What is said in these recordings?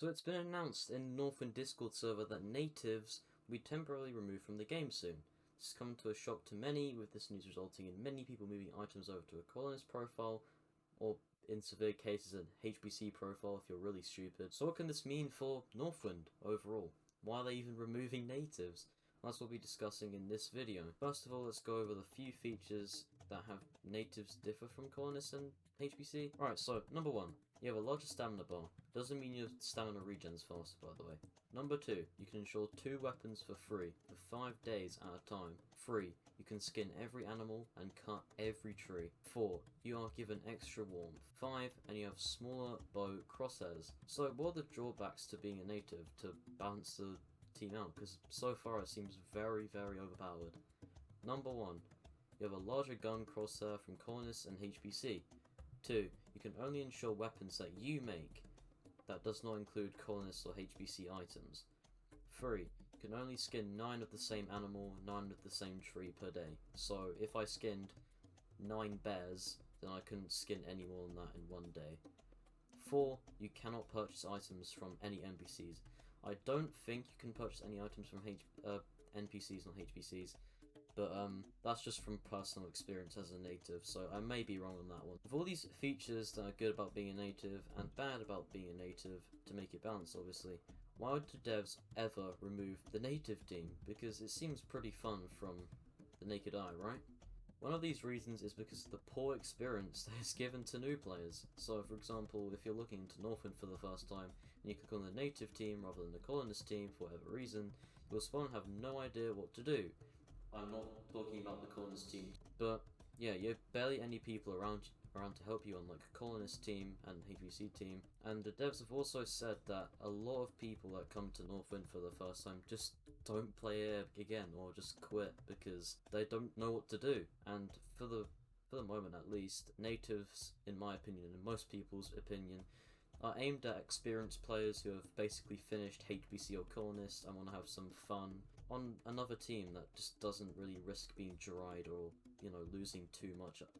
So it's been announced in Northwind Discord server that natives will be temporarily removed from the game soon. This has come to a shock to many, with this news resulting in many people moving items over to a colonist profile, or in severe cases an HBC profile if you're really stupid. So what can this mean for Northwind overall? Why are they even removing natives? That's what we'll be discussing in this video. First of all, let's go over the few features that have natives differ from colonists and HBC. Alright, so number one, you have a larger stamina bar. Doesn't mean your stamina regens faster, by the way. Number 2, you can install 2 weapons for free, for 5 days at a time. 3, you can skin every animal and cut every tree. 4, you are given extra warmth. 5, and you have smaller bow crosshairs. So what are the drawbacks to being a native to balance the team out? Because so far it seems very, very overpowered. Number 1, you have a larger gun crosshair from colonists and HBC. 2, you can only install weapons that you make. That does not include colonists or HBC items. 3, you can only skin 9 of the same animal, 9 of the same tree per day. So if I skinned 9 bears, then I couldn't skin any more than that in one day. 4, you cannot purchase items from any NPCs. I don't think you can purchase any items from NPCs, not HBCs. But that's just from personal experience as a native, so I may be wrong on that one. With all these features that are good about being a native and bad about being a native, to make it balanced obviously, why would the devs ever remove the native team? Because it seems pretty fun from the naked eye, right? One of these reasons is because of the poor experience that is given to new players. So for example, if you're looking into Northwind for the first time, and you click on the native team rather than the colonist team for whatever reason, you'll spawn and have no idea what to do. I'm not talking about the colonist team, but yeah, you have barely any people around to help you on like colonist team and HBC team. And the devs have also said that a lot of people that come to Northwind for the first time just don't play it again or just quit because they don't know what to do. And for the moment at least, natives, in my opinion and in most people's opinion, are aimed at experienced players who have basically finished HBC or colonist and want to have some fun on another team that just doesn't really risk being dried or, you know, losing too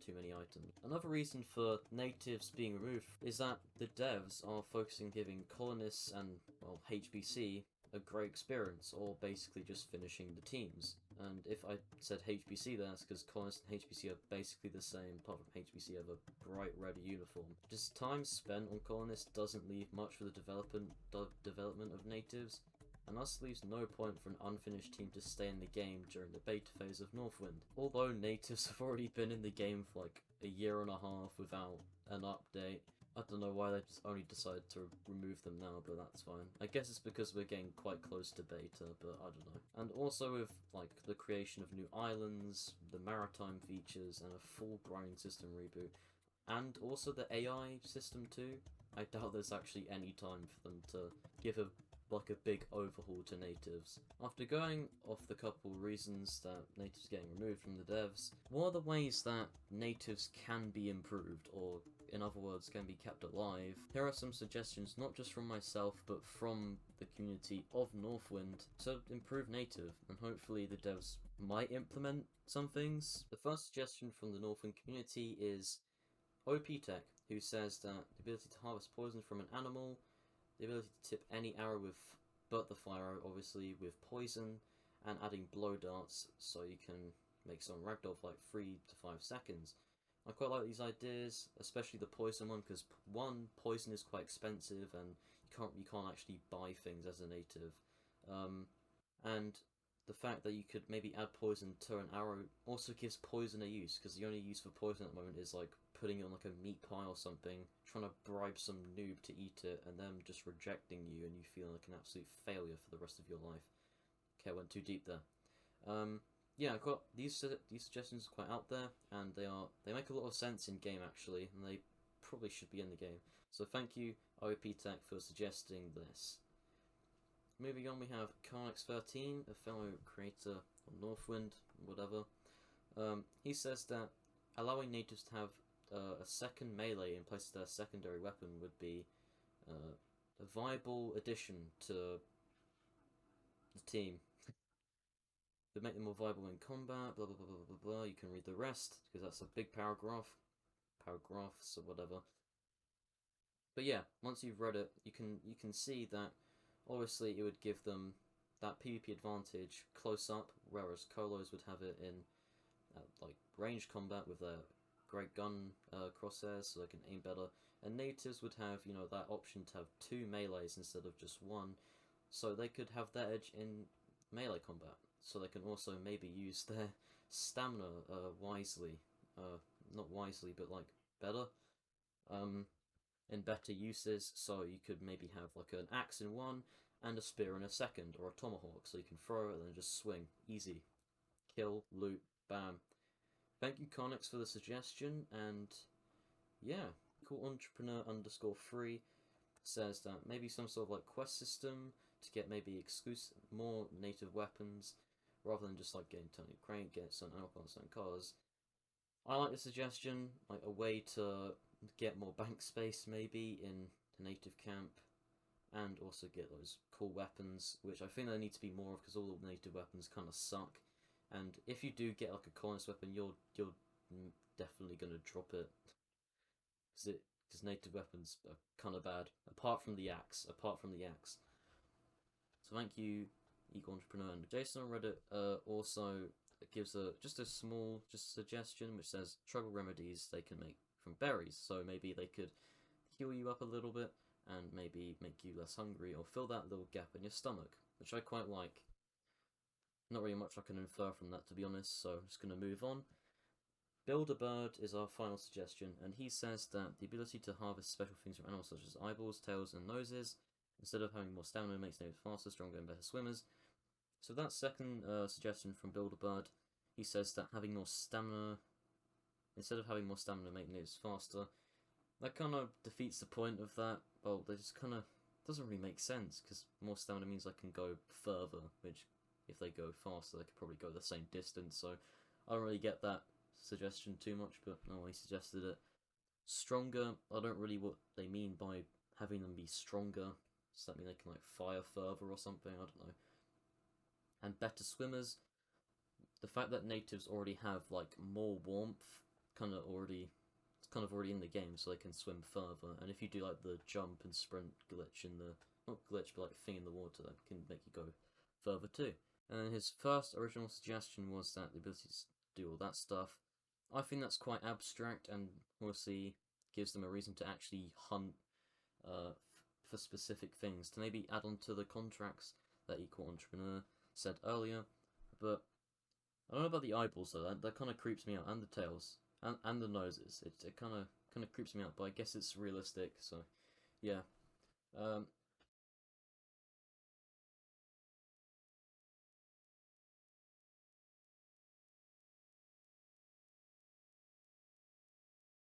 many items. Another reason for natives being removed is that the devs are focusing on giving colonists and, well, HBC a great experience, or basically just finishing the teams. And if I said HBC, then that's because colonists and HBC are basically the same, apart from HBC have a bright red uniform. Just time spent on colonists doesn't leave much for the development of natives, and thus leaves no point for an unfinished team to stay in the game during the beta phase of Northwind. Although natives have already been in the game for like a year and a half without an update, I don't know why they just only decided to remove them now, but that's fine. I guess it's because we're getting quite close to beta, but I don't know. And also with like the creation of new islands, the maritime features, and a full grinding system reboot, and also the AI system too, I doubt there's actually any time for them to give a big overhaul to natives. After going off the couple reasons that natives are getting removed from the devs, what are the ways that natives can be improved, or in other words, can be kept alive? Here are some suggestions not just from myself, but from the community of Northwind to improve native, and hopefully the devs might implement some things. The first suggestion from the Northwind community is OP Tech, who says that the ability to harvest poison from an animal, the ability to tip any arrow with, but the fire arrow obviously, with poison, and adding blow darts so you can make some ragdoll for like 3 to 5 seconds. I quite like these ideas, especially the poison one, because one, poison is quite expensive and you can't actually buy things as a native. And the fact that you could maybe add poison to an arrow also gives poison a use, because the only use for poison at the moment is like putting it on like a meat pie or something, trying to bribe some noob to eat it, and them just rejecting you and you feeling like an absolute failure for the rest of your life. Okay, I went too deep there. Yeah, I've got these suggestions quite out there, and they make a lot of sense in game actually, and they probably should be in the game. So thank you, OP Tech, for suggesting this. Moving on, we have Carnix13, a fellow creator of Northwind, whatever. He says that allowing natives to have a second melee in place of their secondary weapon would be a viable addition to the team. To make them more viable in combat, blah blah blah blah blah blah. You can read the rest, because that's a big paragraphs or whatever. But yeah, once you've read it, you can see that obviously it would give them that PvP advantage close up, whereas Colos would have it in like range combat with their great gun crosshairs, so they can aim better. And natives would have that option to have two melees instead of just one, so they could have their edge in melee combat. So they can also maybe use their stamina wisely, not wisely, but like better. Um, in better uses, so you could maybe have like an axe in one and a spear in a second, or a tomahawk, so you can throw it and then just swing. Easy. Kill, loot, bam. Thank you, Connix, for the suggestion, and yeah, cool entrepreneur underscore free says that maybe some sort of like quest system to get maybe exclusive more native weapons rather than just like getting Tony Crank, get some unlock on some cars. I like the suggestion, like a way to get more bank space maybe in the native camp, and also get those cool weapons, which I think there need to be more of because all the native weapons kind of suck. And if you do get like a colonist weapon, you're definitely gonna drop it because native weapons are kind of bad. Apart from the axe, So thank you, Eagle Entrepreneur, and Jason on Reddit. Also gives just a small suggestion which says trouble remedies they can make from berries. So maybe they could heal you up a little bit and maybe make you less hungry or fill that little gap in your stomach, which I quite like. Not really much I can infer from that, to be honest, so I'm just going to move on. Build a Bird is our final suggestion, and he says that the ability to harvest special things from animals such as eyeballs, tails, and noses, instead of having more stamina, makes natives faster, stronger, and better swimmers. So that second suggestion from Build a Bird, he says that having more stamina, instead of having more stamina, make natives faster. That kind of defeats the point of that. Well, they just kind of doesn't really make sense because more stamina means I can go further, which if they go faster, they could probably go the same distance. So I don't really get that suggestion too much, but no, he suggested it. Stronger, I don't really what they mean by having them be stronger. Does that mean they can like fire further or something? I don't know. And better swimmers, the fact that natives already have like more warmth, it's kind of already in the game, so they can swim further. And if you do like the jump and sprint glitch in the not glitch but like thing in the water, that can make you go further too. And his first original suggestion was that the ability to do all that stuff. I think that's quite abstract, and we'll see gives them a reason to actually hunt for specific things to maybe add on to the contracts that Equal Entrepreneur said earlier. But I don't know about the eyeballs though. That kind of creeps me out, and the tails, and the noses. It kind of creeps me out, but I guess it's realistic. So yeah.